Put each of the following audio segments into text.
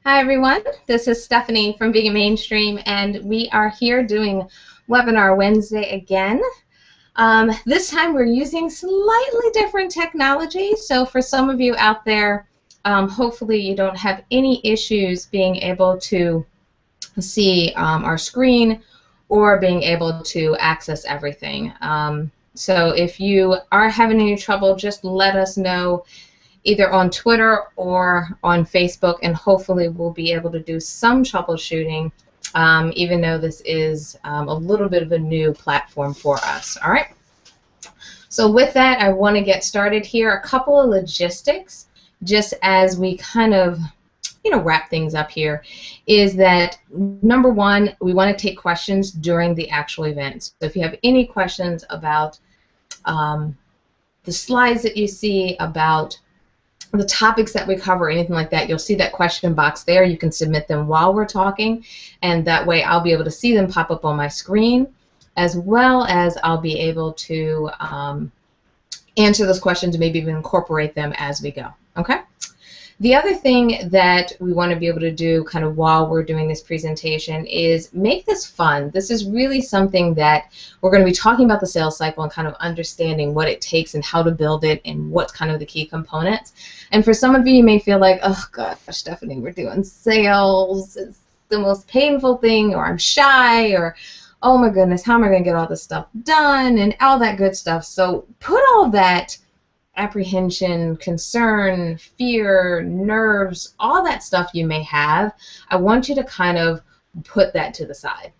Hi everyone, this is Stephanie from Vegan Mainstream, and we are here doing Webinar Wednesday again. This time we're using slightly different technology, so for some of you out there, hopefully you don't have any issues being able to see our screen or being able to access everything. So if you are having any trouble, just let us know either on Twitter or on Facebook, and hopefully we'll be able to do some troubleshooting, even though this is a little bit of a new platform for us. All right. So with that, I want to get started here. A couple of logistics, just as we kind of wrap things up here, is that number one, we want to take questions during the actual event. So if you have any questions about the slides that you see, about the topics that we cover, anything like that, you'll see that question box there. You can submit them while we're talking, and that way I'll be able to see them pop up on my screen, as well as I'll be able to answer those questions and maybe even incorporate them as we go. Okay? The other thing that we want to be able to do kind of while we're doing this presentation is make this fun. This is really something that we're going to be talking about the sales cycle and kind of understanding what it takes and how to build it and what's kind of the key components. And for some of you, you may feel like, oh gosh, Stephanie, we're doing sales. It's the most painful thing, or I'm shy, or oh my goodness, how am I going to get all this stuff done and all that good stuff. So put all that apprehension, concern, fear, nerves, all that stuff you may have, I want you to kind of put that to the side.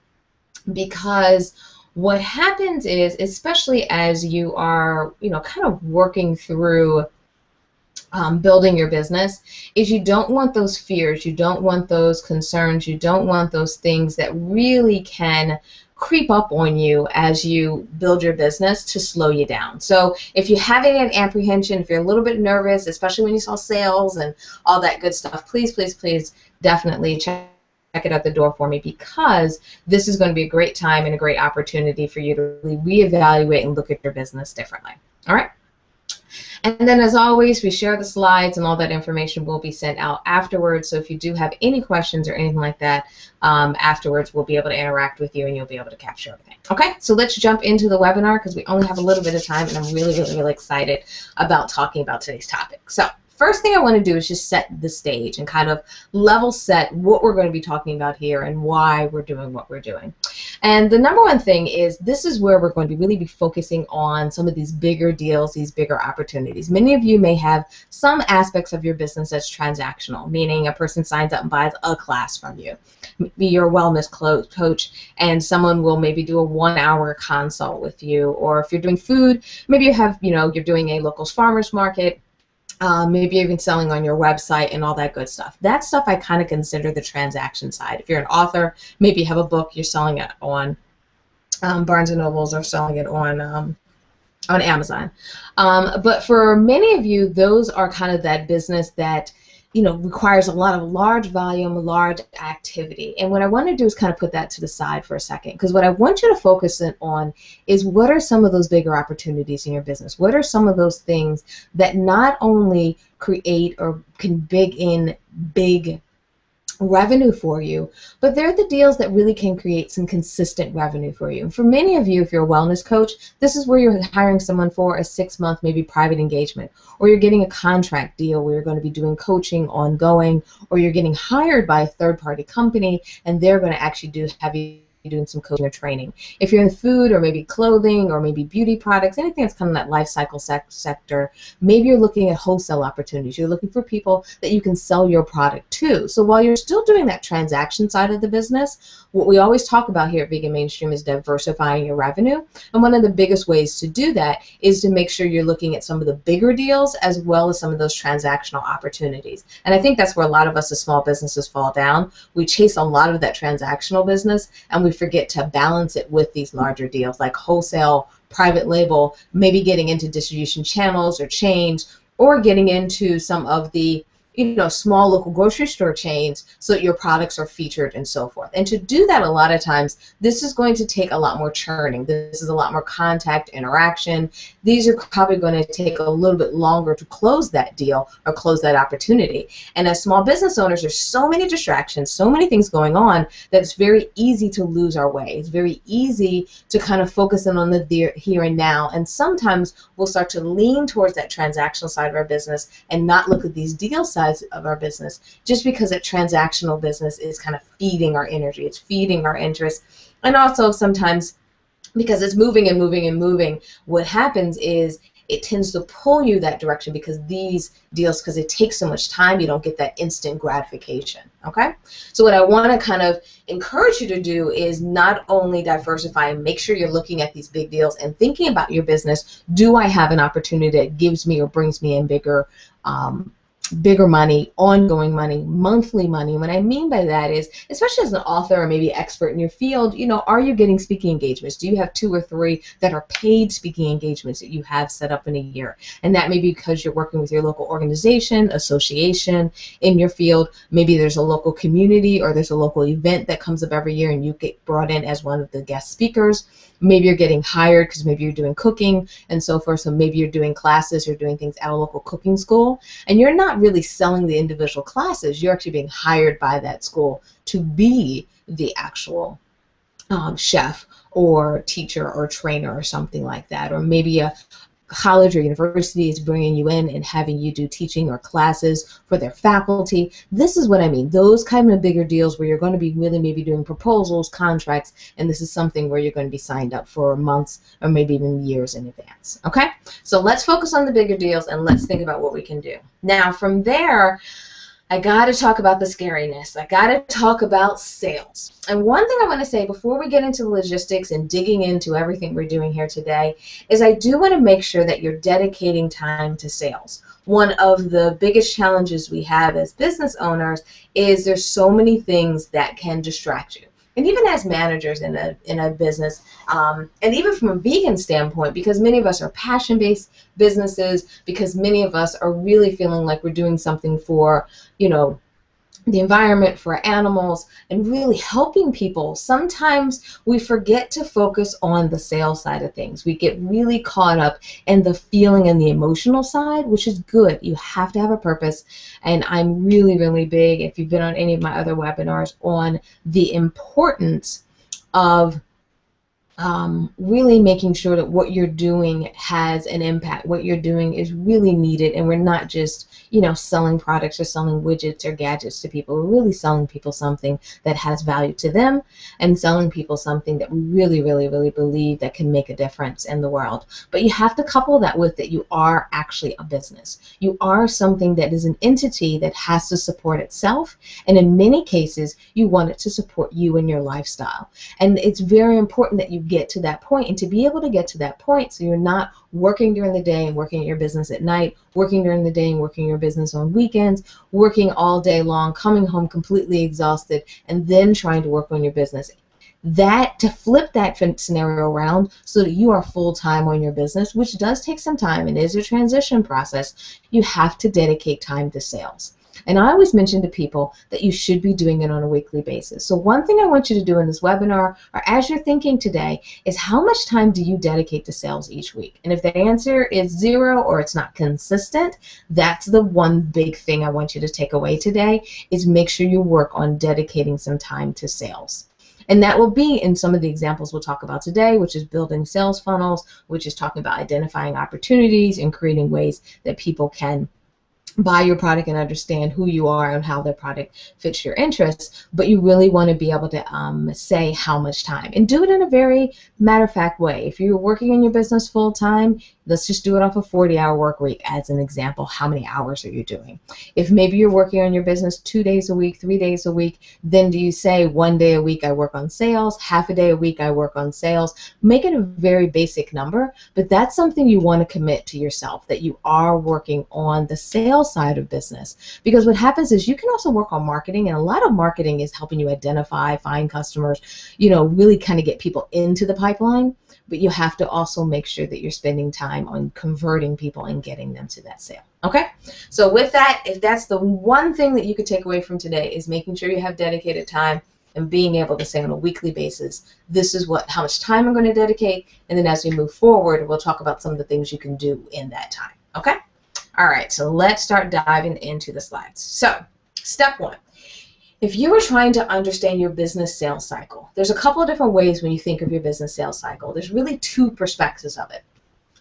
Because what happens is, especially as you are, kind of working through building your business, is you don't want those fears, you don't want those concerns, you don't want those things that really can creep up on you as you build your business to slow you down. So if you're having an apprehension, if you're a little bit nervous, especially when you saw sales and all that good stuff, please, please, please definitely check it at the door for me, because this is going to be a great time and a great opportunity for you to really reevaluate and look at your business differently. All right? And then, as always, we share the slides, and all that information will be sent out afterwards. So if you do have any questions or anything like that, afterwards we'll be able to interact with you and you'll be able to capture everything. Okay, so let's jump into the webinar, because we only have a little bit of time, and I'm really, really, really excited about talking about today's topic. So first thing I want to do is just set the stage and kind of level set what we're going to be talking about here and why we're doing what we're doing. And the number one thing is, this is where we're going to really be focusing on some of these bigger deals, these bigger opportunities. Many of you may have some aspects of your business that's transactional, meaning a person signs up and buys a class from you. Maybe you're a wellness coach and someone will maybe do a 1-hour consult with you. Or if you're doing food, maybe you have, you're doing a local farmer's market. Maybe you're even selling on your website and all that good stuff. That stuff I kind of consider the transaction side. If you're an author, maybe you have a book, you're selling it on Barnes & Nobles or selling it on Amazon. But for many of you, those are kind of that business that requires a lot of large volume, large activity. And what I want to do is kind of put that to the side for a second, because what I want you to focus on is, what are some of those bigger opportunities in your business? What are some of those things that not only create or can big revenue for you, but they're the deals that really can create some consistent revenue for you. And for many of you, if you're a wellness coach, this is where you're hiring someone for a 6-month maybe private engagement, or you're getting a contract deal where you're going to be doing coaching ongoing, or you're getting hired by a third-party company and they're going to actually have you doing some coaching or training. If you're in food or maybe clothing or maybe beauty products, anything that's kind of that life cycle sector, maybe you're looking at wholesale opportunities. You're looking for people that you can sell your product to. So while you're still doing that transaction side of the business, what we always talk about here at Vegan Mainstream is diversifying your revenue. And one of the biggest ways to do that is to make sure you're looking at some of the bigger deals as well as some of those transactional opportunities. And I think that's where a lot of us as small businesses fall down. We chase a lot of that transactional business and we forget to balance it with these larger deals like wholesale, private label, maybe getting into distribution channels or chains, or getting into some of the small local grocery store chains so that your products are featured and so forth. And to do that, a lot of times, this is going to take a lot more churning. This is a lot more contact, interaction. These are probably going to take a little bit longer to close that deal or close that opportunity. And as small business owners, there's so many distractions, so many things going on that it's very easy to lose our way. It's very easy to kind of focus in on the here and now. And sometimes we'll start to lean towards that transactional side of our business and not look at these deal sides of our business, just because that transactional business is kind of feeding our energy, it's feeding our interest. And also sometimes because it's moving and moving and moving, what happens is it tends to pull you that direction, because these deals, because it takes so much time, you don't get that instant gratification. Okay? So what I want to kind of encourage you to do is not only diversify and make sure you're looking at these big deals and thinking about your business. Do I have an opportunity that gives me or brings me in bigger money, ongoing money, monthly money? What I mean by that is, especially as an author or maybe expert in your field, are you getting speaking engagements? Do you have 2 or 3 that are paid speaking engagements that you have set up in a year? And that may be because you're working with your local organization, association in your field. Maybe there's a local community or there's a local event that comes up every year and you get brought in as one of the guest speakers. Maybe you're getting hired because maybe you're doing cooking and so forth. So maybe you're doing classes, you're doing things at a local cooking school, and you're not really selling the individual classes. You're actually being hired by that school to be the actual chef or teacher or trainer or something like that. Or maybe a college or university is bringing you in and having you do teaching or classes for their faculty. This is what I mean. Those kind of bigger deals where you're going to be really maybe doing proposals, contracts, and this is something where you're going to be signed up for months or maybe even years in advance. Okay? So let's focus on the bigger deals and let's think about what we can do. Now from there, I got to talk about the scariness. I got to talk about sales. And one thing I want to say before we get into the logistics and digging into everything we're doing here today is I do want to make sure that you're dedicating time to sales. One of the biggest challenges we have as business owners is there's so many things that can distract you. And even as managers in a business, and even from a vegan standpoint, because many of us are passion-based businesses, because many of us are really feeling like we're doing something for, the environment, for animals, and really helping people, sometimes we forget to focus on the sales side of things. We get really caught up in the feeling and the emotional side, which is good. You have to have a purpose, and I'm really, really big, if you've been on any of my other webinars, on the importance of really making sure that what you're doing has an impact. What you're doing is really needed, and we're not just, selling products or selling widgets or gadgets to people. We're really selling people something that has value to them and selling people something that we really, really, really believe that can make a difference in the world. But you have to couple that with that you are actually a business. You are something that is an entity that has to support itself, and in many cases, you want it to support you and your lifestyle. And it's very important that you get to that point, and to be able to get to that point so you're not working during the day and working at your business at night, working during the day and working your business on weekends, working all day long, coming home completely exhausted, and then trying to work on your business. To flip that scenario around so that you are full-time on your business, which does take some time and is a transition process, you have to dedicate time to sales. And I always mention to people that you should be doing it on a weekly basis. So one thing I want you to do in this webinar, or as you're thinking today, is how much time do you dedicate to sales each week? And if the answer is 0 or it's not consistent, that's the one big thing I want you to take away today, is make sure you work on dedicating some time to sales. And that will be in some of the examples we'll talk about today, which is building sales funnels, which is talking about identifying opportunities and creating ways that people can buy your product and understand who you are and how their product fits your interests. But you really want to be able to say how much time, and do it in a very matter-of-fact way. If you're working in your business full-time, let's just do it off a 40-hour work week as an example. How many hours are you doing? If maybe you're working on your business 2 days a week, 3 days a week, then do you say 1 day a week I work on sales, half a day a week I work on sales? Make it a very basic number, but that's something you want to commit to yourself, that you are working on the sales side of business. Because what happens is you can also work on marketing, and a lot of marketing is helping you identify, find customers, really kind of get people into the pipeline. But you have to also make sure that you're spending time on converting people and getting them to that sale. Okay, so with that, if that's the one thing that you could take away from today, is making sure you have dedicated time and being able to say on a weekly basis, this is how much time I'm going to dedicate, and then as we move forward, we'll talk about some of the things you can do in that time. Okay? All right, so let's start diving into the slides. So, step one. If you were trying to understand your business sales cycle, there's a couple of different ways when you think of your business sales cycle. There's really two perspectives of it.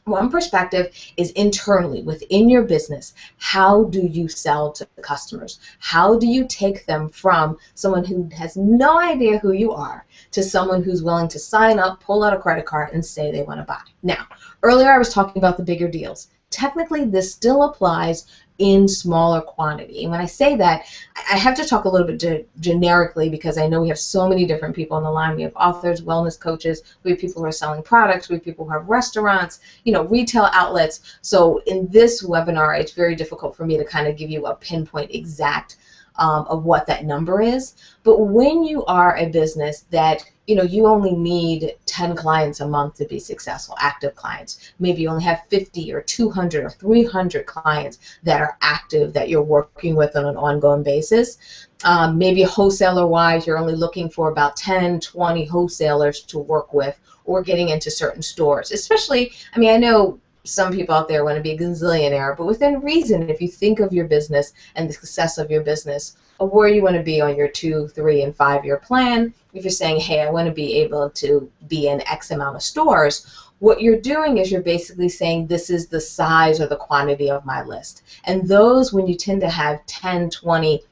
One perspective is internally within your business. How do you sell to customers? How do you take them from someone who has no idea who you are to someone who's willing to sign up, pull out a credit card, and say they want to buy? Now, earlier I was talking about the bigger deals. Technically, this still applies in smaller quantity. And when I say that, I have to talk a little bit generically, because I know we have so many different people on the line. We have authors, wellness coaches, we have people who are selling products, we have people who have restaurants, retail outlets. So in this webinar, it's very difficult for me to kind of give you a pinpoint exact of what that number is. But when you are a business that you only need 10 clients a month to be successful, active clients. Maybe you only have 50 or 200 or 300 clients that are active that you're working with on an ongoing basis. Maybe wholesaler-wise, you're only looking for about 10, 20 wholesalers to work with, or getting into certain stores. Especially, I know some people out there want to be a gazillionaire, but within reason, if you think of your business and the success of your business, of where you want to be on your 2, 3, and 5-year plan. If you're saying, hey, I want to be able to be in X amount of stores, what you're doing is you're basically saying this is the size or the quantity of my list. And those, when you tend to have 10, 20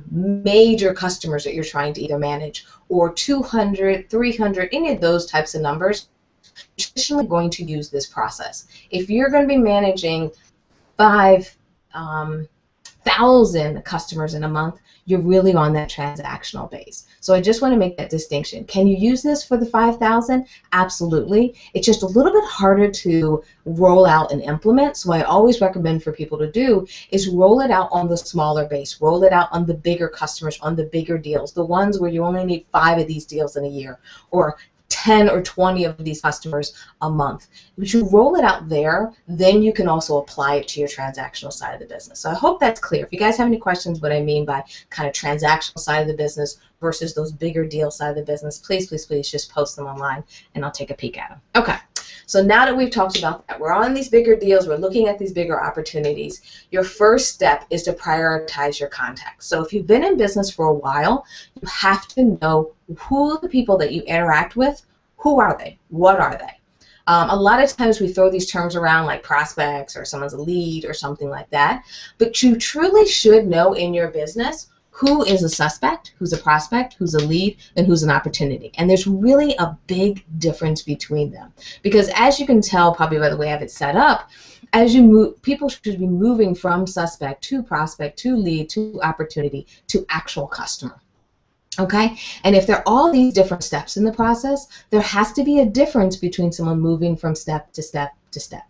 major customers that you're trying to either manage, or 200, 300, any of those types of numbers, you're traditionally going to use this process. If you're going to be managing 5,000 customers in a month, you're really on that transactional base. So I just want to make that distinction. Can you use this for the 5,000? Absolutely. It's just a little bit harder to roll out and implement. So I always recommend for people to do is roll it out on the smaller base, roll it out on the bigger customers, on the bigger deals, the ones where you only need 5 of these deals in a year, or 10 or 20 of these customers a month. If you roll it out there, then you can also apply it to your transactional side of the business. So I hope that's clear. If you guys have any questions what I mean by kind of transactional side of the business versus those bigger deal side of the business, please, please, please just post them online and I'll take a peek at them. Okay. So now that we've talked about that, we're on these bigger deals, we're looking at these bigger opportunities, your first step is to prioritize your contacts. So if you've been in business for a while, you have to know who the people that you interact with, who are they? What are they? A lot of times we throw these terms around like prospects or someone's a lead or something like that, but you truly should know in your business who is a suspect, who's a prospect, who's a lead, and who's an opportunity. And there's really a big difference between them. Because as you can tell probably by the way I have it set up, as you move, people should be moving from suspect to prospect to lead to opportunity to actual customer. Okay? And if there are all these different steps in the process, there has to be a difference between someone moving from step to step to step.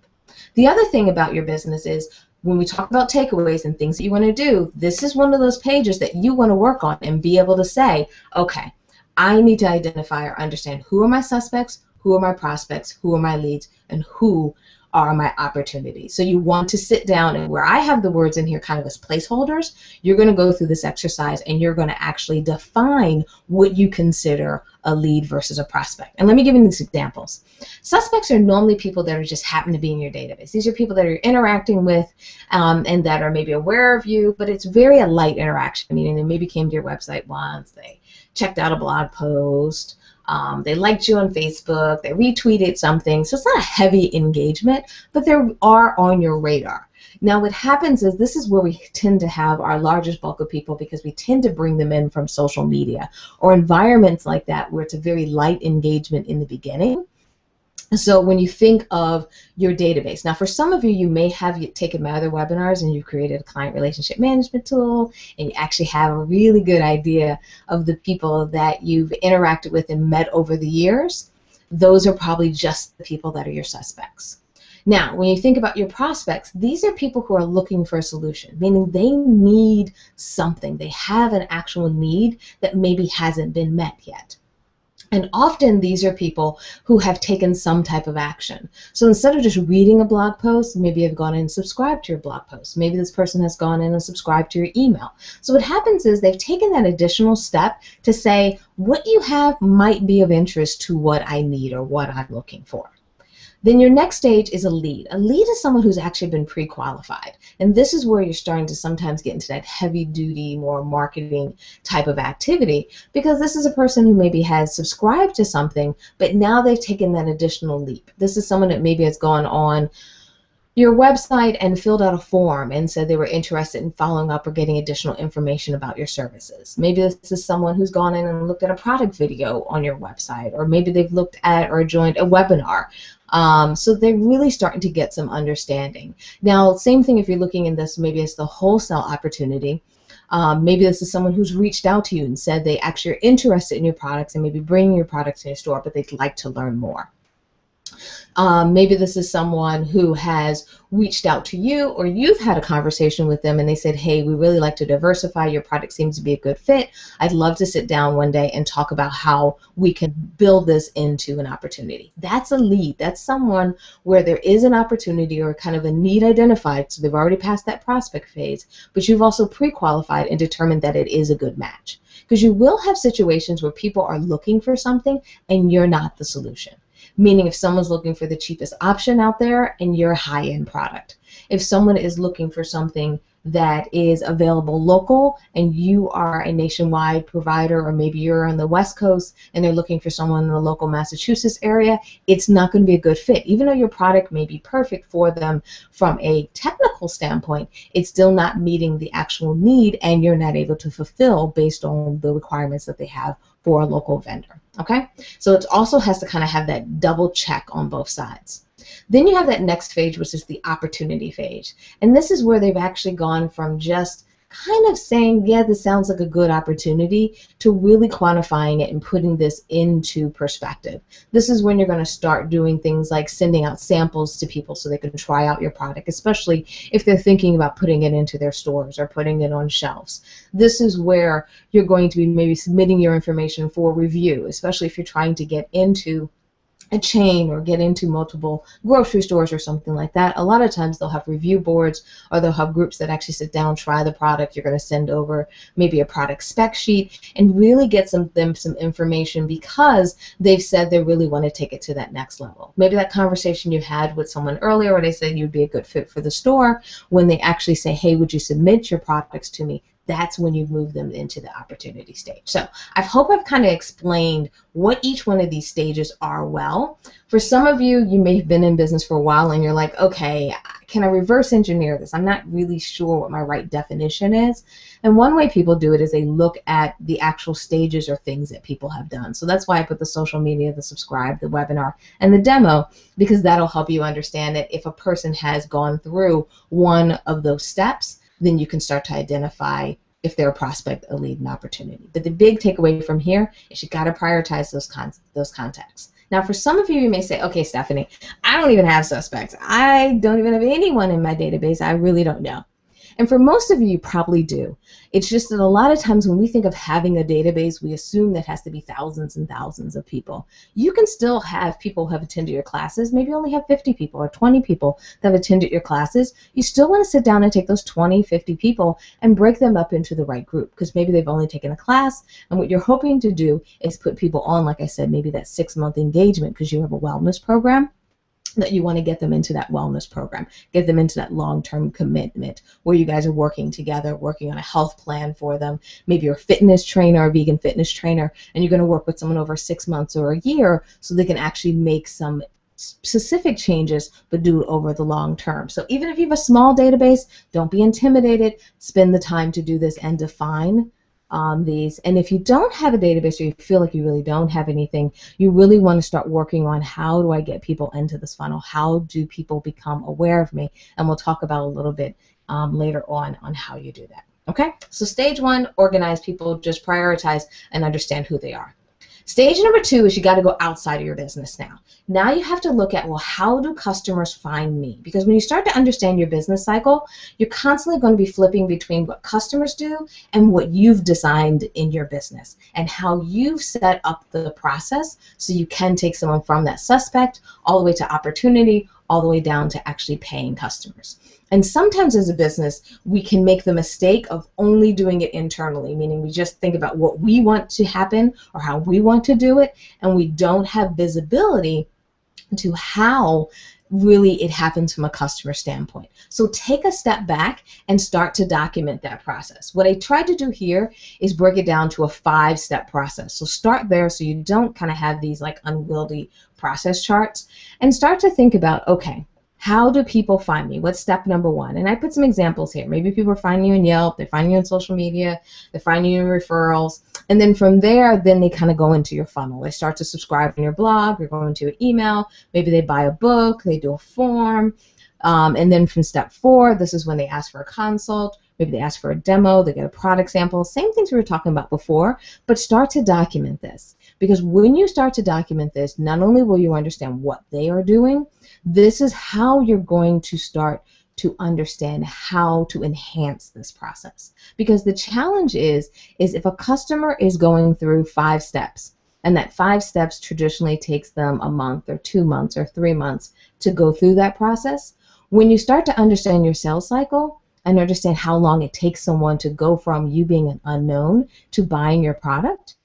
The other thing about your business is when we talk about takeaways and things that you want to do, this is one of those pages that you want to work on and be able to say, okay, I need to identify or understand who are my suspects, who are my prospects, who are my leads, and who are my opportunities. So you want to sit down, and where I have the words in here kind of as placeholders, you're going to go through this exercise and you're going to actually define what you consider a lead versus a prospect. And let me give you these examples. Suspects are normally people that are just happen to be in your database. These are people that you're interacting with and that are maybe aware of you, but it's very a light interaction, meaning they maybe came to your website once, they checked out a blog post, they liked you on Facebook, they retweeted something, so it's not a heavy engagement, but they are on your radar. Now what happens is this is where we tend to have our largest bulk of people because we tend to bring them in from social media or environments like that where it's a very light engagement in the beginning. So when you think of your database, now for some of you, you may have taken my other webinars and you've created a client relationship management tool and you actually have a really good idea of the people that you've interacted with and met over the years. Those are probably just the people that are your suspects. Now, when you think about your prospects, these are people who are looking for a solution, meaning they need something. They have an actual need that maybe hasn't been met yet. And often these are people who have taken some type of action. So instead of just reading a blog post, maybe you've gone in and subscribed to your blog post. Maybe this person has gone in and subscribed to your email. So what happens is they've taken that additional step to say, what you have might be of interest to what I need or what I'm looking for. Then your next stage is a lead. A lead is someone who's actually been pre-qualified. And this is where you're starting to sometimes get into that heavy-duty, more marketing type of activity, because this is a person who maybe has subscribed to something, but now they've taken that additional leap. This is someone that maybe has gone on your website and filled out a form and said they were interested in following up or getting additional information about your services. Maybe this is someone who's gone in and looked at a product video on your website, or maybe they've looked at or joined a webinar. So they're really starting to get some understanding. Now, same thing if you're looking in this, maybe it's the wholesale opportunity. Maybe this is someone who's reached out to you and said they actually are interested in your products and maybe bringing your products in your store, but they'd like to learn more. Maybe this is someone who has reached out to you, or you've had a conversation with them and they said, hey, we really like to diversify. Your product seems to be a good fit. I'd love to sit down one day and talk about how we can build this into an opportunity. That's a lead. That's someone where there is an opportunity or kind of a need identified, so they've already passed that prospect phase, but you've also pre-qualified and determined that it is a good match. Because you will have situations where people are looking for something and you're not the solution. Meaning if someone's looking for the cheapest option out there and you're a high-end product. If someone is looking for something that is available local and you are a nationwide provider, or maybe you're on the West Coast and they're looking for someone in the local Massachusetts area, it's not going to be a good fit. Even though your product may be perfect for them from a technical standpoint, it's still not meeting the actual need and you're not able to fulfill based on the requirements that they have for a local vendor. Okay? So it also has to kind of have that double check on both sides. Then you have that next phase, which is the opportunity phase. And this is where they've actually gone from just kind of saying, yeah, this sounds like a good opportunity, to really quantifying it and putting this into perspective. This is when you're going to start doing things like sending out samples to people so they can try out your product, especially if they're thinking about putting it into their stores or putting it on shelves. This is where you're going to be maybe submitting your information for review, especially if you're trying to get into a chain or get into multiple grocery stores or something like that. A lot of times they'll have review boards, or they'll have groups that actually sit down, try the product. You're going to send over maybe a product spec sheet and really get them some information, because they've said they really want to take it to that next level. Maybe that conversation you had with someone earlier where they said you'd be a good fit for the store, when they actually say, hey, would you submit your products to me? That's when you move them into the opportunity stage. So I hope I've kind of explained what each one of these stages are well. For some of you, you may have been in business for a while and you're like, okay, can I reverse engineer this? I'm not really sure what my right definition is. And one way people do it is they look at the actual stages or things that people have done. So that's why I put the social media, the subscribe, the webinar, and the demo, because that'll help you understand that if a person has gone through one of those steps, then you can start to identify if they're a prospect, a lead, an opportunity. But the big takeaway from here is you got to prioritize those contacts. Now, for some of you, you may say, okay, Stephanie, I don't even have suspects. I don't even have anyone in my database. I really don't know. And for most of you, you probably do. It's just that a lot of times when we think of having a database, we assume that has to be thousands and thousands of people. You can still have people who have attended your classes, maybe only have 50 people or 20 people that have attended your classes. You still want to sit down and take those 20, 50 people and break them up into the right group, because maybe they've only taken a class, and what you're hoping to do is put people on, like I said, maybe that 6-month engagement, because you have a wellness program, that you want to get them into that wellness program, get them into that long-term commitment where you guys are working together, working on a health plan for them. Maybe you're a fitness trainer, a vegan fitness trainer, and you're going to work with someone over 6 months or a year so they can actually make some specific changes, but do it over the long term. So even if you have a small database, don't be intimidated. Spend the time to do this and define these. And if you don't have a database, or you feel like you really don't have anything, you really want to start working on, how do I get people into this funnel? How do people become aware of me? And we'll talk about a little bit later on how you do that. Okay? So stage 1, organize people, just prioritize and understand who they are. Stage number 2 is you got to go outside of your business now. Now you have to look at, well, how do customers find me? Because when you start to understand your business cycle, you're constantly going to be flipping between what customers do and what you've designed in your business and how you've set up the process so you can take someone from that suspect all the way to opportunity, all the way down to actually paying customers. And sometimes as a business, we can make the mistake of only doing it internally, meaning we just think about what we want to happen or how we want to do it, and we don't have visibility to how really it happens from a customer standpoint. So take a step back and start to document that process. What I tried to do here is break it down to a 5-step process. So start there so you don't kind of have these like unwieldy process charts, and start to think about, okay, how do people find me? What's step number 1? And I put some examples here. Maybe people are finding you in Yelp, they're finding you on social media, they're finding you in referrals, and then from there, then they kind of go into your funnel. They start to subscribe on your blog, they're going to your email, maybe they buy a book, they do a form, and then from step 4, this is when they ask for a consult, maybe they ask for a demo, they get a product sample, same things we were talking about before, but start to document this. Because when you start to document this, not only will you understand what they are doing, this is how you're going to start to understand how to enhance this process. Because the challenge is if a customer is going through 5 steps, and that 5 steps traditionally takes them a month or 2 months or 3 months to go through that process, when you start to understand your sales cycle and understand how long it takes someone to go from you being an unknown to buying your product,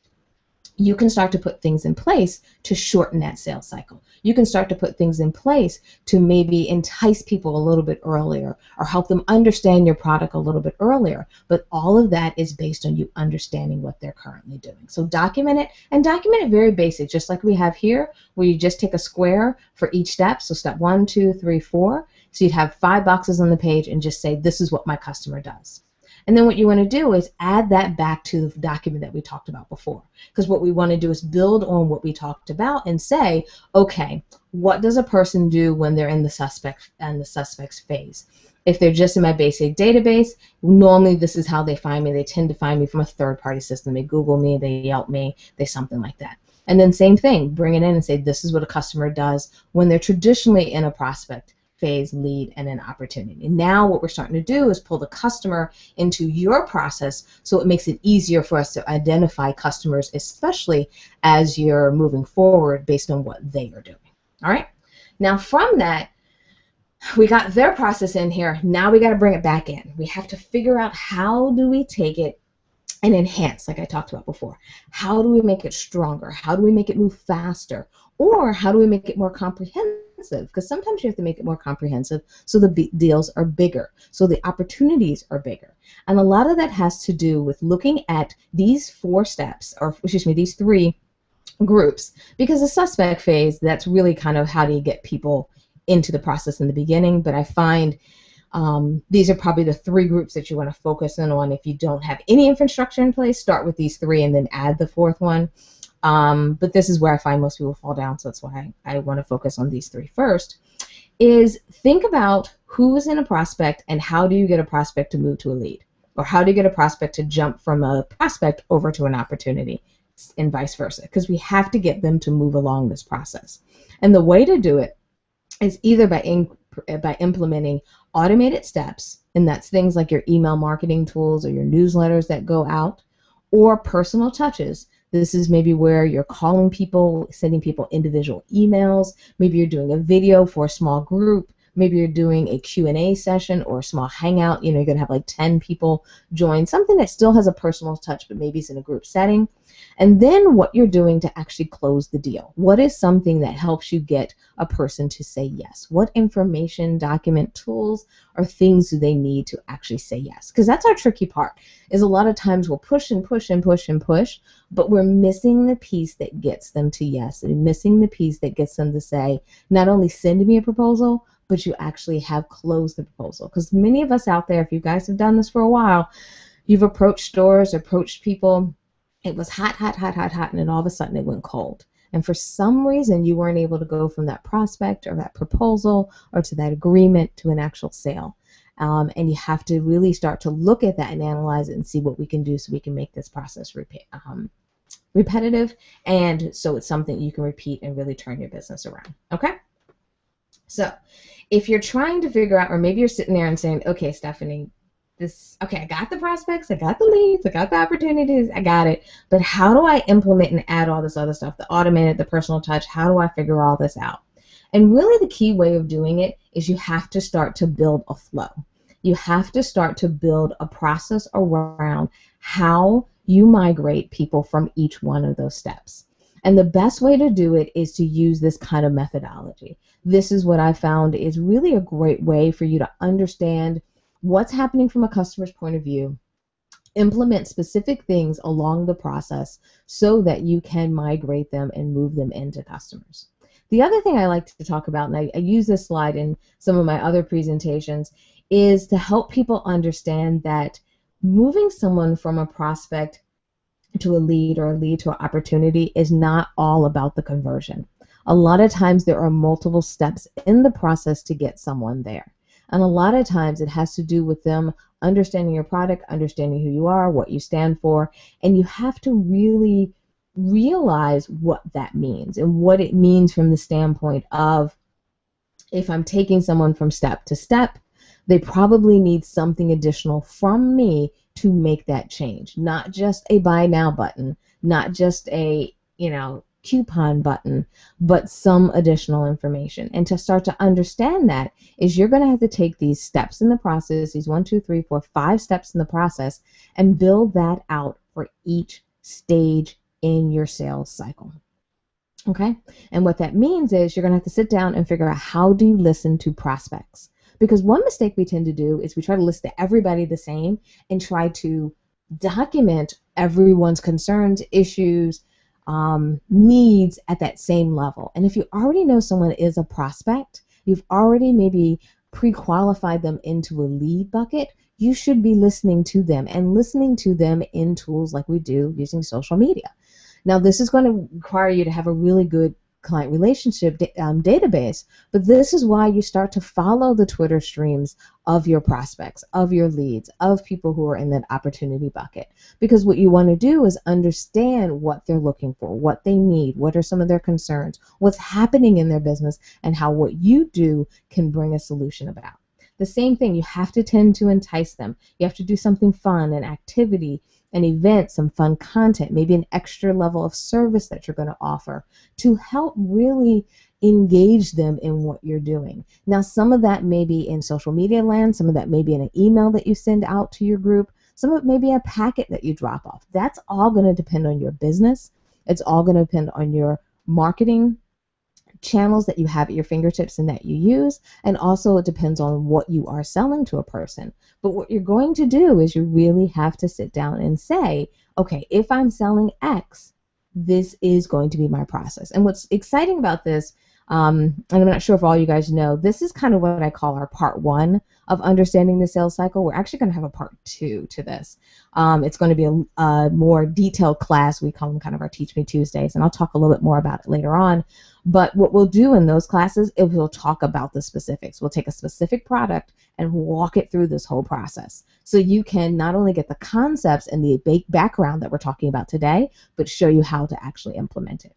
you can start to put things in place to shorten that sales cycle. You can start to put things in place to maybe entice people a little bit earlier or help them understand your product a little bit earlier. But all of that is based on you understanding what they're currently doing. So document it, and document it very basic, just like we have here, where you just take a square for each step. So step 1, 2, 3, 4. So you'd have 5 boxes on the page and just say, this is what my customer does. And then what you want to do is add that back to the document that we talked about before. Because what we want to do is build on what we talked about and say, okay, what does a person do when they're in the suspect's phase? If they're just in my basic database, normally this is how they find me. They tend to find me from a third-party system. They Google me, they Yelp me, they something like that. And then same thing, bring it in and say, this is what a customer does when they're traditionally in a prospect phase, lead, and an opportunity. Now what we're starting to do is pull the customer into your process so it makes it easier for us to identify customers, especially as you're moving forward based on what they are doing. All right? Now from that, we got their process in here. Now we got to bring it back in. We have to figure out how do we take it and enhance, like I talked about before. How do we make it stronger? How do we make it move faster? Or how do we make it more comprehensive? Because sometimes you have to make it more comprehensive so the deals are bigger, so the opportunities are bigger. And a lot of that has to do with looking at these 4 steps, or excuse me, these 3 groups. Because the suspect phase, that's really kind of how do you get people into the process in the beginning. But I find these are probably the 3 groups that you want to focus in on. If you don't have any infrastructure in place, start with these 3 and then add the 4th one. But this is where I find most people fall down, so that's why I want to focus on these 3 first, is think about who's in a prospect and how do you get a prospect to move to a lead, or how do you get a prospect to jump from a prospect over to an opportunity, and vice versa, because we have to get them to move along this process. And the way to do it is either by implementing automated steps, and that's things like your email marketing tools or your newsletters that go out, or personal touches. This is maybe where you're calling people, sending people individual emails. Maybe you're doing a video for a small group. Maybe you're doing a Q&A session or a small hangout. You know, you're going to have like 10 people join, something that still has a personal touch, but maybe it's in a group setting. And then what you're doing to actually close the deal. What is something that helps you get a person to say yes? What information, document, tools, or things do they need to actually say yes? Because that's our tricky part, is a lot of times we'll push and push and push and push, but we're missing the piece that gets them to yes, and missing the piece that gets them to say, not only send me a proposal, but you actually have closed the proposal. Because many of us out there, if you guys have done this for a while, you've approached stores, approached people, it was hot, hot, hot, hot, hot, and then all of a sudden it went cold. And for some reason, you weren't able to go from that prospect or that proposal or to that agreement to an actual sale. And you have to really start to look at that and analyze it and see what we can do so we can make this process repetitive, and so it's something you can repeat and really turn your business around. Okay? So if you're trying to figure out, or maybe you're sitting there and saying, okay, Stephanie, okay, I got the prospects, I got the leads, I got the opportunities, I got it, but how do I implement and add all this other stuff, the automated, the personal touch? How do I figure all this out? And really the key way of doing it is you have to start to build a flow. You have to start to build a process around how you migrate people from each one of those steps. And the best way to do it is to use this kind of methodology. This is what I found is really a great way for you to understand what's happening from a customer's point of view, implement specific things along the process so that you can migrate them and move them into customers. The other thing I like to talk about, and I use this slide in some of my other presentations, is to help people understand that moving someone from a prospect to a lead or a lead to an opportunity is not all about the conversion. A lot of times there are multiple steps in the process to get someone there. And a lot of times it has to do with them understanding your product, understanding who you are, what you stand for, and you have to really realize what that means and what it means from the standpoint of, if I'm taking someone from step to step, they probably need something additional from me to make that change. Not just a buy now button, not just a, coupon button, but some additional information. And to start to understand that is you're going to have to take these steps in the process, these 1, 2, 3, 4, 5 steps in the process, and build that out for each stage in your sales cycle. Okay? And what that means is you're going to have to sit down and figure out, how do you listen to prospects? Because one mistake we tend to do is we try to listen to everybody the same and try to document everyone's concerns, issues, needs at that same level. And if you already know someone is a prospect, you've already maybe pre-qualified them into a lead bucket, you should be listening to them, and listening to them in tools like we do using social media. Now, this is going to require you to have a really good client relationship database, but this is why you start to follow the Twitter streams of your prospects, of your leads, of people who are in that opportunity bucket. Because what you want to do is understand what they're looking for, what they need, what are some of their concerns, what's happening in their business, and how what you do can bring a solution about. The same thing, you have to tend to entice them. You have to do something fun, an activity, an event, some fun content, maybe an extra level of service that you're going to offer to help really engage them in what you're doing. Now, some of that may be in social media land, some of that may be in an email that you send out to your group, some of it may be a packet that you drop off. That's all going to depend on your business. It's all going to depend on your marketing channels that you have at your fingertips and that you use, and also it depends on what you are selling to a person. But what you're going to do is you really have to sit down and say, okay, if I'm selling X, this is going to be my process. And what's exciting about this, and I'm not sure if all you guys know, this is kind of what I call our part 1 of understanding the sales cycle. We're actually going to have a part 2 to this. It's going to be a more detailed class. We call them kind of our Teach Me Tuesdays, and I'll talk a little bit more about it later on. But what we'll do in those classes is we'll talk about the specifics. We'll take a specific product and walk it through this whole process. So you can not only get the concepts and the background that we're talking about today, but show you how to actually implement it.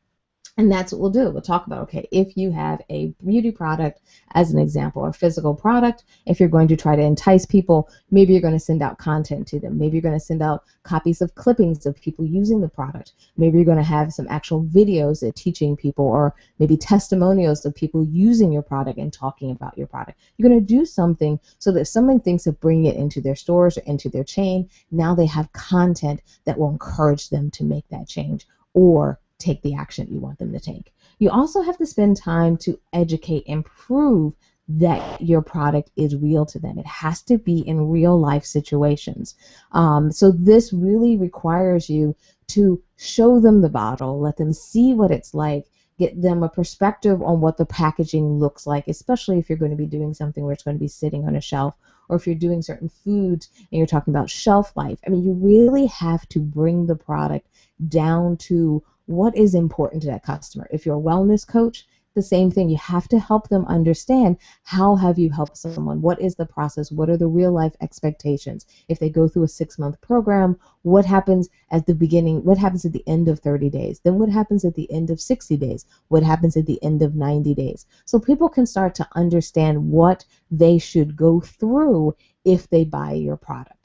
And that's what we'll do. We'll talk about, okay, if you have a beauty product, as an example, or physical product, if you're going to try to entice people, maybe you're going to send out content to them. Maybe you're going to send out copies of clippings of people using the product. Maybe you're going to have some actual videos that teaching people, or maybe testimonials of people using your product and talking about your product. You're going to do something so that if someone thinks of bringing it into their stores or into their chain, now they have content that will encourage them to make that change or take the action you want them to take. You also have to spend time to educate and prove that your product is real to them. It has to be in real life situations. So this really requires you to show them the bottle, let them see what it's like, get them a perspective on what the packaging looks like, especially if you're going to be doing something where it's going to be sitting on a shelf, or if you're doing certain foods and you're talking about shelf life. I mean, you really have to bring the product down to what is important to that customer. If you're a wellness coach, the same thing. You have to help them understand, how have you helped someone? What is the process? What are the real life expectations? If they go through a 6-month program, what happens at the beginning? What happens at the end of 30 days? Then what happens at the end of 60 days? What happens at the end of 90 days? So people can start to understand what they should go through if they buy your product.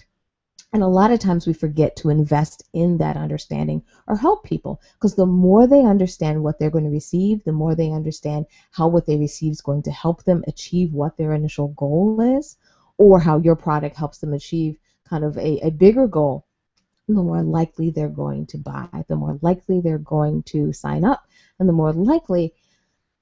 And a lot of times we forget to invest in that understanding or help people, because the more they understand what they're going to receive, the more they understand how what they receive is going to help them achieve what their initial goal is, or how your product helps them achieve kind of a bigger goal, the more likely they're going to buy, the more likely they're going to sign up, and the more likely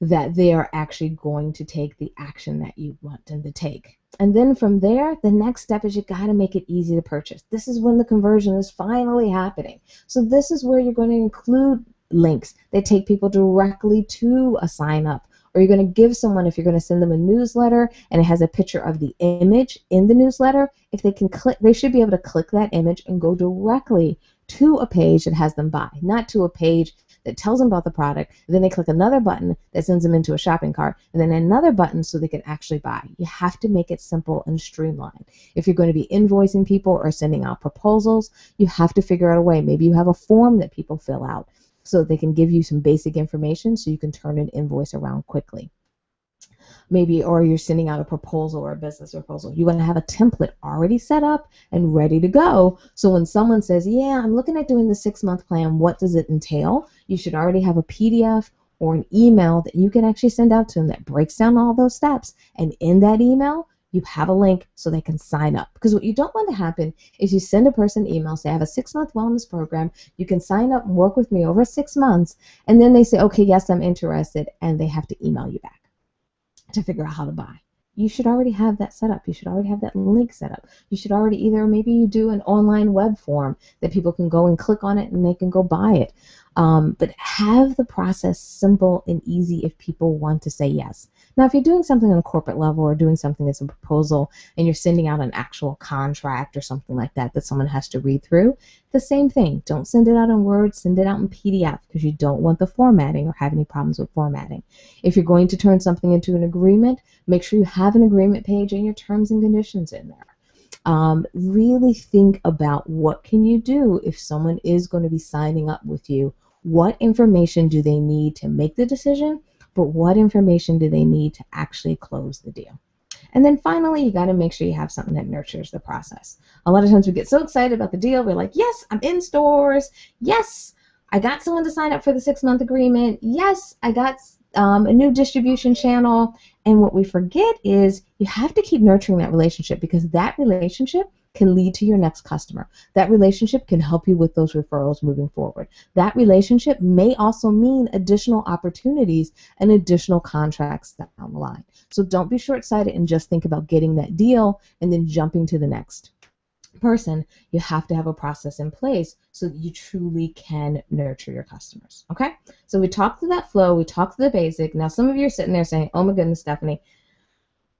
that they are actually going to take the action that you want them to take. And then from there, the next step is you got to make it easy to purchase. This is when the conversion is finally happening. So this is where you're going to include links that take people directly to a sign up. Or you're going to give someone, if you're going to send them a newsletter and it has a picture of the image in the newsletter, if they can click, they should be able to click that image and go directly to a page that has them buy, not to a page that tells them about the product, and then they click another button that sends them into a shopping cart, and then another button so they can actually buy. You have to make it simple and streamlined. If you're going to be invoicing people or sending out proposals, you have to figure out a way. Maybe you have a form that people fill out so that they can give you some basic information so you can turn an invoice around quickly. Maybe, or you're sending out a proposal or a business proposal. You want to have a template already set up and ready to go. So when someone says, yeah, I'm looking at doing the 6-month plan, what does it entail? You should already have a PDF or an email that you can actually send out to them that breaks down all those steps. And in that email, you have a link so they can sign up. Because what you don't want to happen is you send a person an email, say, I have a 6-month wellness program. You can sign up and work with me over 6 months. And then they say, okay, yes, I'm interested. And they have to email you back to figure out how to buy. You should already have that set up. You should already have that link set up. You should already maybe you do an online web form that people can go and click on it and they can go buy it. But have the process simple and easy if people want to say yes. Now, if you're doing something on a corporate level or doing something as a proposal and you're sending out an actual contract or something like that that someone has to read through, the same thing. Don't send it out in Word, send it out in PDF because you don't want the formatting or have any problems with formatting. If you're going to turn something into an agreement, make sure you have an agreement page and your terms and conditions in there. Really think about what can you do if someone is going to be signing up with you. What information do they need to make the decision, but what information do they need to actually close the deal? And then finally, you got to make sure you have something that nurtures the process. A lot of times we get so excited about the deal, we're like, yes, I'm in stores. Yes, I got someone to sign up for the 6-month agreement. Yes, I got a new distribution channel. And what we forget is you have to keep nurturing that relationship, because that relationship can lead to your next customer. That relationship can help you with those referrals moving forward. That relationship may also mean additional opportunities and additional contracts down the line. So don't be short-sighted and just think about getting that deal and then jumping to the next person. You have to have a process in place so that you truly can nurture your customers. Okay? So we talked through that flow, we talked through the basic. Now some of you are sitting there saying, oh my goodness, Stephanie,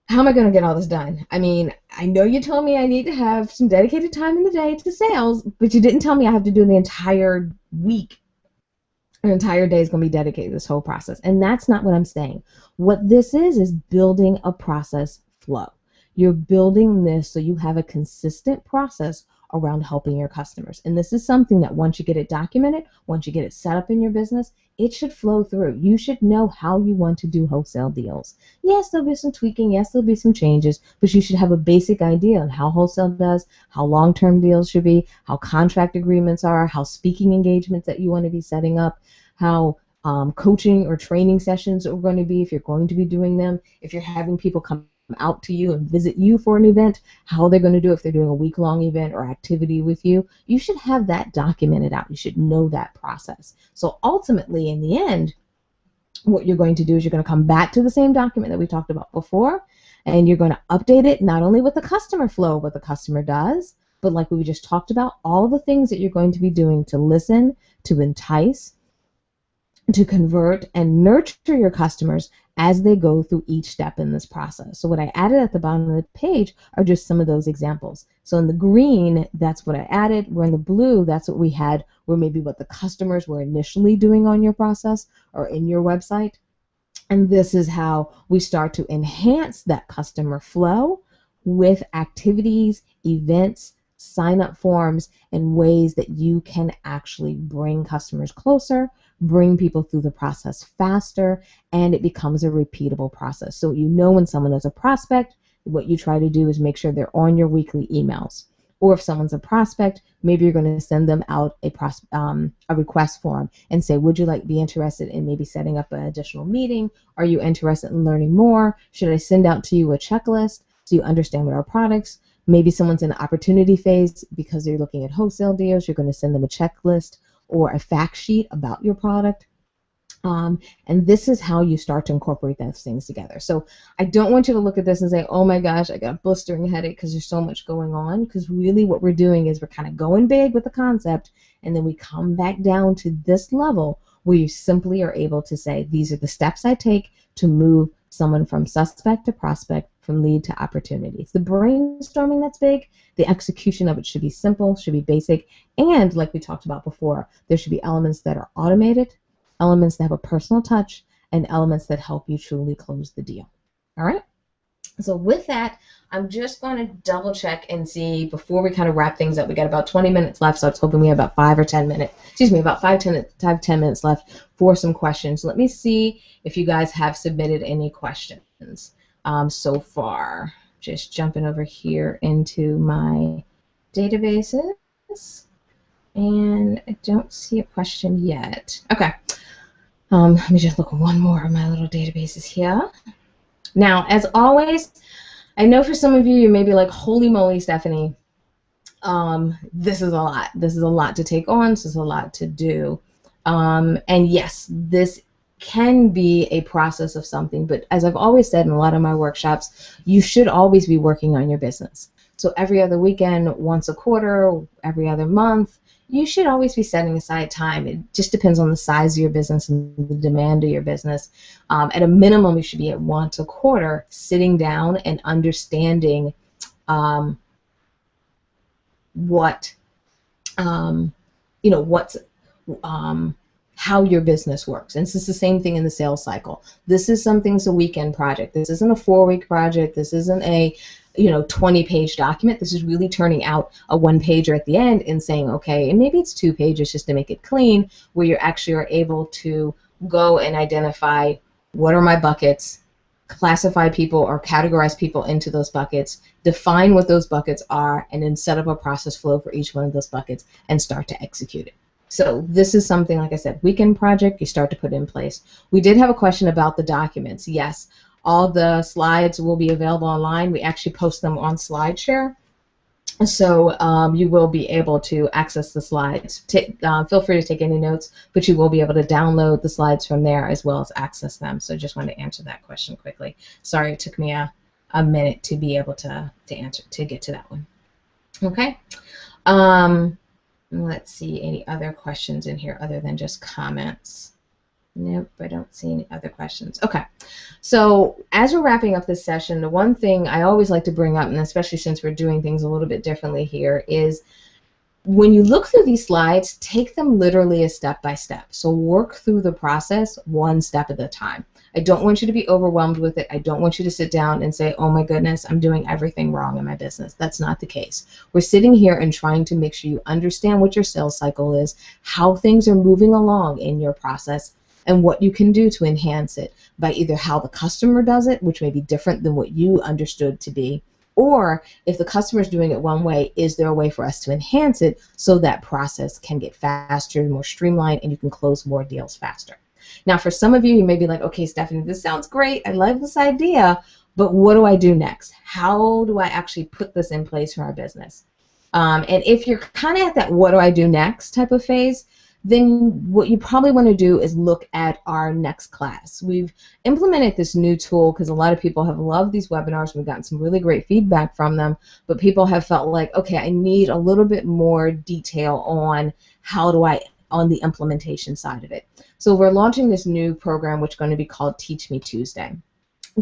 how am I going to get all this done? I mean, I know you told me I need to have some dedicated time in the day to sales, but you didn't tell me I have to do the entire week. An entire day is going to be dedicated to this whole process. And that's not what I'm saying. What this is building a process flow. You're building this so you have a consistent process around helping your customers. And this is something that once you get it documented, once you get it set up in your business, it should flow through. You should know how you want to do wholesale deals. Yes, there'll be some tweaking. Yes, there'll be some changes, but you should have a basic idea on how wholesale does, how long-term deals should be, how contract agreements are, how speaking engagements that you want to be setting up, how coaching or training sessions are going to be if you're going to be doing them, if you're having people come out to you and visit you for an event, how they're going to do if they're doing a week-long event or activity with you. You should have that documented out. You should know that process. So ultimately, in the end, what you're going to do is you're going to come back to the same document that we talked about before, and you're going to update it not only with the customer flow, what the customer does, but like we just talked about, all the things that you're going to be doing to listen, to entice, to convert, and nurture your customers as they go through each step in this process. So what I added at the bottom of the page are just some of those examples. So in the green, that's what I added. Where in the blue, that's what we had, where maybe what the customers were initially doing on your process or in your website. And this is how we start to enhance that customer flow with activities, events, sign up forms, and ways that you can actually bring customers closer, bring people through the process faster, and it becomes a repeatable process. So you know when someone is a prospect, what you try to do is make sure they're on your weekly emails. Or if someone's a prospect, maybe you're going to send them out a request form and say, would you be interested in maybe setting up an additional meeting? Are you interested in learning more? Should I send out to you a checklist so you understand what our products? Maybe someone's in the opportunity phase because they're looking at wholesale deals. You're going to send them a checklist or a fact sheet about your product. And this is how you start to incorporate those things together. So I don't want you to look at this and say, oh my gosh, I got a blistering headache because there's so much going on. Because really what we're doing is we're kind of going big with the concept, and then we come back down to this level where you simply are able to say, these are the steps I take to move someone from suspect to prospect, from lead to opportunity. It's the brainstorming that's big. The execution of it should be simple, should be basic, and like we talked about before, there should be elements that are automated, elements that have a personal touch, and elements that help you truly close the deal. All right? So with that, I'm just going to double check and see before we kind of wrap things up. We got about 20 minutes left, so I was hoping we had about 5 or 10 minutes. Excuse me, about 10 minutes left for some questions. Let me see if you guys have submitted any questions so far. Just jumping over here into my databases, and I don't see a question yet. Okay. Let me just look at one more of my little databases here. Now, as always, I know for some of you, you may be like, holy moly, Stephanie, this is a lot. This is a lot to take on. This is a lot to do. And yes, this can be a process of something, but as I've always said in a lot of my workshops, you should always be working on your business. So every other weekend, once a quarter, every other month, you should always be setting aside time. It just depends on the size of your business and the demand of your business. At a minimum, you should be at once a quarter sitting down and understanding what, how your business works. And this is the same thing in the sales cycle. This is something's a weekend project. This isn't a 4-week project. This isn't a 20-page document. This is really turning out a 1-pager at the end and saying, okay, and maybe it's 2 pages just to make it clean, where you actually are able to go and identify what are my buckets, classify people or categorize people into those buckets, define what those buckets are, and then set up a process flow for each one of those buckets and start to execute it. So this is something, like I said, weekend project, you start to put in place. We did have a question about the documents. Yes, all the slides will be available online. We actually post them on SlideShare. So you will be able to access the slides. Feel free to take any notes, but you will be able to download the slides from there as well as access them. So just wanted to answer that question quickly. Sorry, it took me a minute to be able to get to that one. Okay. Let's see, any other questions in here other than just comments? Nope, I don't see any other questions. Okay, so as we're wrapping up this session, the one thing I always like to bring up, and especially since we're doing things a little bit differently here, is when you look through these slides, take them literally a step by step. So work through the process one step at a time. I don't want you to be overwhelmed with it. I don't want you to sit down and say, oh my goodness, I'm doing everything wrong in my business. That's not the case. We're sitting here and trying to make sure you understand what your sales cycle is, how things are moving along in your process, and what you can do to enhance it by either how the customer does it, which may be different than what you understood to be, or if the customer is doing it one way, is there a way for us to enhance it so that process can get faster, more streamlined, and you can close more deals faster. Now, for some of you, you may be like, okay, Stephanie, this sounds great. I love this idea, but what do I do next? How do I actually put this in place for our business? And if you're kind of at that what do I do next type of phase, then what you probably want to do is look at our next class. We've implemented this new tool because a lot of people have loved these webinars. We've gotten some really great feedback from them, but people have felt like, okay, I need a little bit more detail on on the implementation side of it. So we're launching this new program which is going to be called Teach Me Tuesday.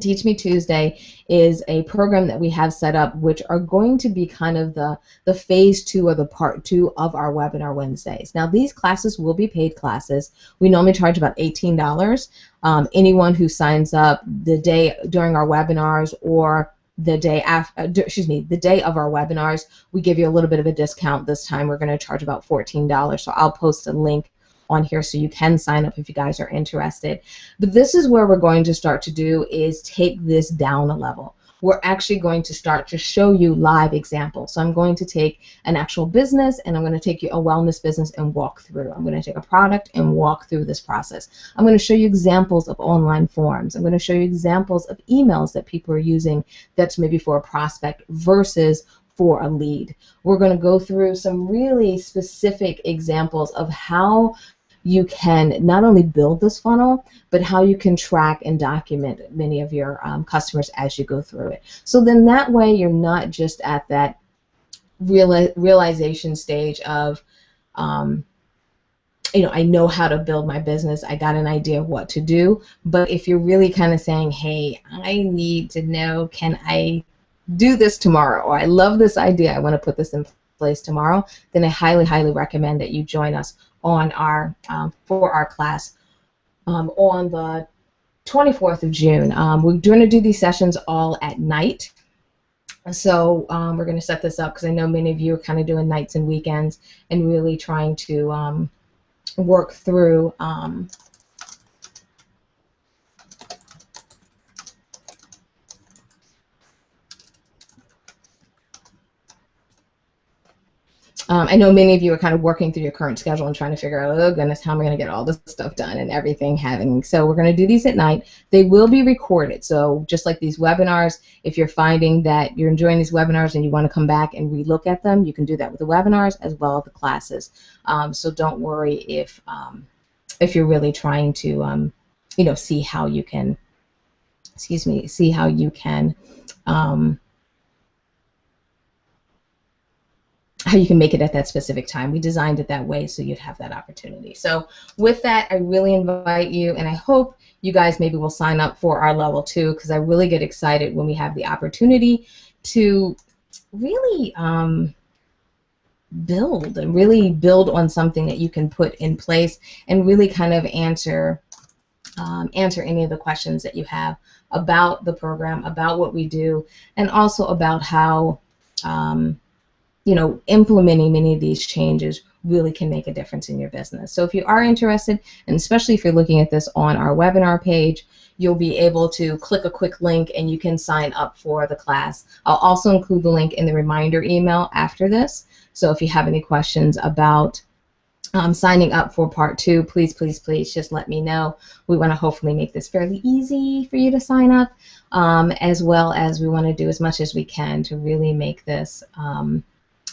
Teach Me Tuesday is a program that we have set up, which are going to be kind of the phase two or the part two of our Webinar Wednesdays. Now, these classes will be paid classes. We normally charge about $18. Anyone who signs up the day during our webinars or the day after, the day of our webinars, we give you a little bit of a discount. This time we're going to charge about $14. So I'll post a link on here so you can sign up if you guys are interested. But this is where we're going to start to do is take this down a level. We're actually going to start to show you live examples. So I'm going to take an actual business and I'm going to take you a wellness business and walk through. I'm going to take a product and walk through this process. I'm going to show you examples of online forms. I'm going to show you examples of emails that people are using that's maybe for a prospect versus for a lead. We're going to go through some really specific examples of how you can not only build this funnel, but how you can track and document many of your customers as you go through it. So then that way you're not just at that realization stage of, I know how to build my business, I got an idea of what to do, but if you're really kind of saying, hey, I need to know, can I do this tomorrow, or I love this idea, I want to put this in place tomorrow, then I highly, highly recommend that you join us on our for our class on the 24th of June. We're going to do these sessions all at night. So we're going to set this up because I know many of you are kind of doing nights and weekends and really trying to work through I know many of you are kind of working through your current schedule and trying to figure out, oh goodness, how am I going to get all this stuff done and everything having. So we're going to do these at night. They will be recorded. So just like these webinars, if you're finding that you're enjoying these webinars and you want to come back and relook at them, you can do that with the webinars as well as the classes. So don't worry if you're really trying to, see how you can, see how you can make it at that specific time. We designed it that way so you'd have that opportunity. So with that, I really invite you, and I hope you guys maybe will sign up for our level 2 because I really get excited when we have the opportunity to really build on something that you can put in place and really kind of answer any of the questions that you have about the program, about what we do, and also about how implementing many of these changes really can make a difference in your business. So if you are interested, and especially if you're looking at this on our webinar page, you'll be able to click a quick link and you can sign up for the class. I'll also include the link in the reminder email after this. So if you have any questions about signing up for part 2, please, please, please just let me know. We want to hopefully make this fairly easy for you to sign up, as well as we want to do as much as we can to really make this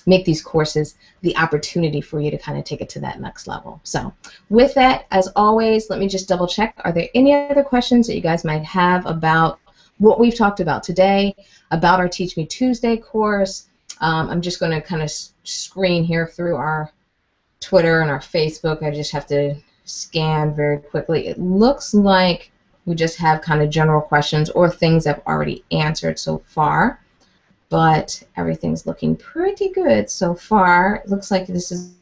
make these courses the opportunity for you to kind of take it to that next level. So with that, as always, let me just double check. Are there any other questions that you guys might have about what we've talked about today, about our Teach Me Tuesday course? I'm just going to kind of screen here through our Twitter and our Facebook. I just have to scan very quickly. It looks like we just have kind of general questions or things I've already answered so far. But everything's looking pretty good so far. It looks like this has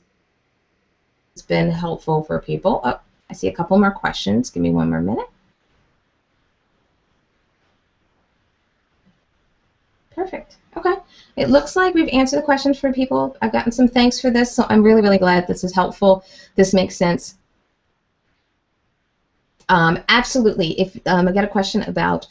been helpful for people. Oh, I see a couple more questions. Give me one more minute. Perfect. Okay. It looks like we've answered the questions for people. I've gotten some thanks for this, so I'm really, really glad this is helpful. This makes sense. Absolutely. If I got a question about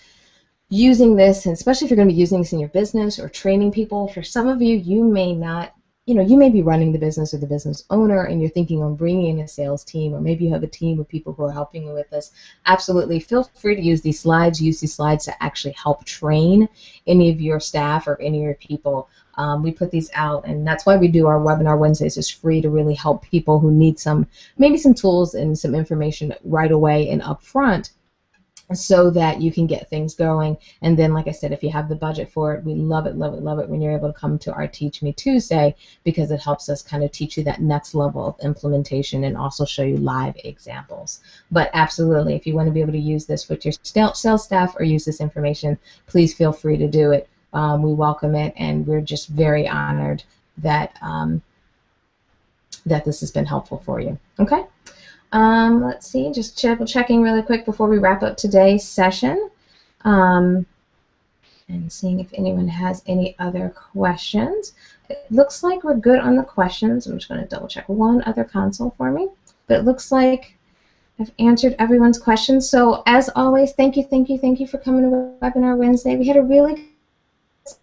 using this, and especially if you're going to be using this in your business or training people, for some of you, you may not, you may be running the business or the business owner and you're thinking on bringing in a sales team, or maybe you have a team of people who are helping you with this. Absolutely. Feel free to use these slides to actually help train any of your staff or any of your people. We put these out, and that's why we do our Webinar Wednesdays. It's free to really help people who need maybe some tools and some information right away and up front, so that you can get things going. And then, like I said, if you have the budget for it, we love it, love it, love it when you're able to come to our Teach Me Tuesday, because it helps us kind of teach you that next level of implementation and also show you live examples. But absolutely, if you want to be able to use this with your sales staff or use this information, please feel free to do it. We welcome it, and we're just very honored that that this has been helpful for you. Okay. Let's see, just checking really quick before we wrap up today's session, and seeing if anyone has any other questions. It looks like we're good on the questions. I'm just going to double check one other console for me, but it looks like I've answered everyone's questions. So as always, thank you for coming to Webinar Wednesday. We had a really good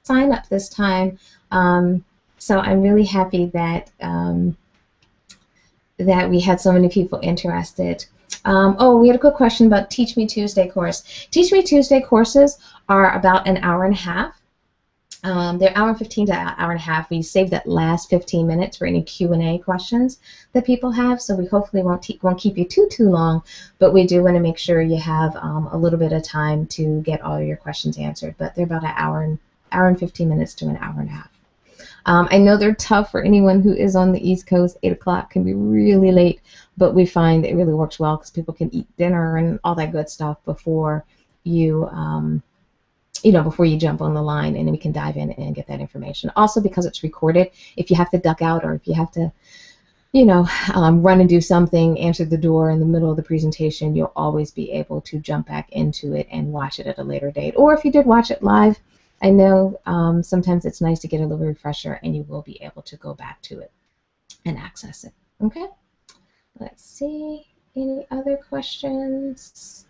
sign up this time, so I'm really happy that that we had so many people interested. Oh, we had a quick question about Teach Me Tuesday course. Teach Me Tuesday courses are about an hour and a half. They're hour and 15 to hour and a half. We save that last 15 minutes for any Q&A questions that people have, so we hopefully won't keep you too long, but we do want to make sure you have a little bit of time to get all your questions answered. But they're about an hour and 15 minutes to an hour and a half. I know they're tough for anyone who is on the East Coast. 8 o'clock can be really late, but we find it really works well because people can eat dinner and all that good stuff before you, before you jump on the line, and then we can dive in and get that information. Also, because it's recorded, if you have to duck out or if you have to, run and do something, answer the door in the middle of the presentation, you'll always be able to jump back into it and watch it at a later date. Or if you did watch it live, I know sometimes it's nice to get a little refresher, and you will be able to go back to it and access it. Okay? Let's see. Any other questions?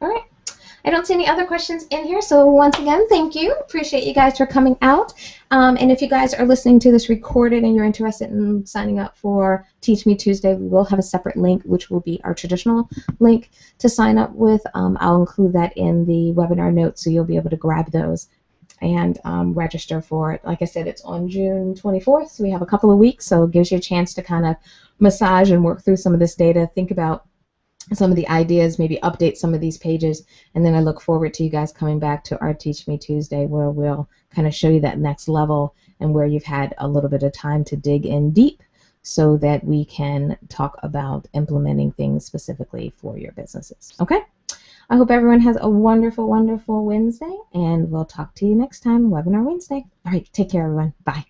All right. I don't see any other questions in here, so once again, thank you. Appreciate you guys for coming out. And if you guys are listening to this recorded and you're interested in signing up for Teach Me Tuesday, we will have a separate link, which will be our traditional link to sign up with. I'll include that in the webinar notes, so you'll be able to grab those and register for it. Like I said, it's on June 24th, so we have a couple of weeks, so it gives you a chance to kind of massage and work through some of this data, think about some of the ideas, maybe update some of these pages, and then I look forward to you guys coming back to our Teach Me Tuesday, where we'll kind of show you that next level and where you've had a little bit of time to dig in deep so that we can talk about implementing things specifically for your businesses. Okay? I hope everyone has a wonderful, wonderful Wednesday, and we'll talk to you next time, Webinar Wednesday. All right, take care, everyone. Bye.